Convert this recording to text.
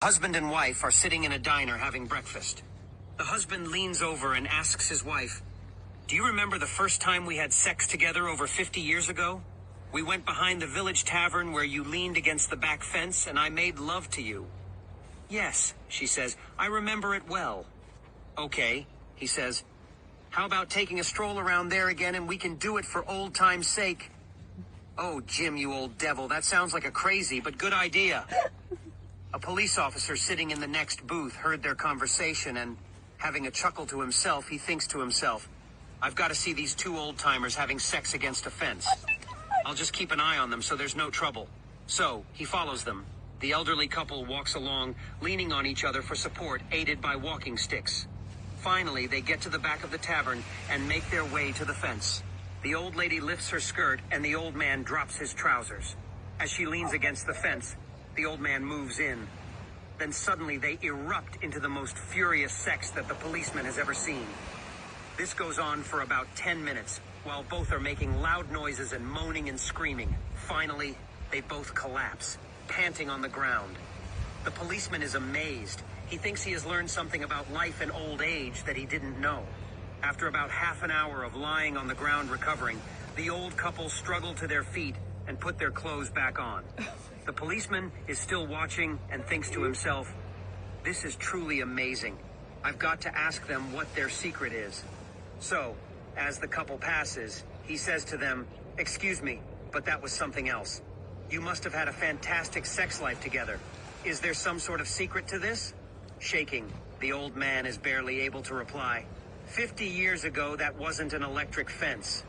Husband and wife are sitting in a diner having breakfast. The husband leans over and asks his wife, "Do you remember the first time we had sex together over 50 years ago? We went behind the village tavern where you leaned against the back fence and I made love to you." "Yes," she says, "I remember it well." "Okay," he says, "how about taking a stroll around there again and we can do it for old time's sake?" "Oh, Jim, you old devil, that sounds like a crazy but good idea." A police officer sitting in the next booth heard their conversation and, having a chuckle to himself, he thinks to himself, "I've got to see these two old-timers having sex against a fence. I'll just keep an eye on them so there's no trouble." So, he follows them. The elderly couple walks along, leaning on each other for support, aided by walking sticks. Finally, they get to the back of the tavern and make their way to the fence. The old lady lifts her skirt and the old man drops his trousers. As she leans against the fence, the old man moves in. Then suddenly they erupt into the most furious sex that the policeman has ever seen. This goes on for about 10 minutes, while both are making loud noises and moaning and screaming. Finally, they both collapse, panting on the ground. The policeman is amazed. He thinks he has learned something about life and old age that he didn't know. After about half an hour of lying on the ground recovering, the old couple struggle to their feet and put their clothes back on. The policeman is still watching and thinks to himself, "This is truly amazing. I've got to ask them what their secret is." So, as the couple passes, he says to them, "Excuse me, but that was something else. You must have had a fantastic sex life together. Is there some sort of secret to this?" Shaking, the old man is barely able to reply, "50 years ago, that wasn't an electric fence."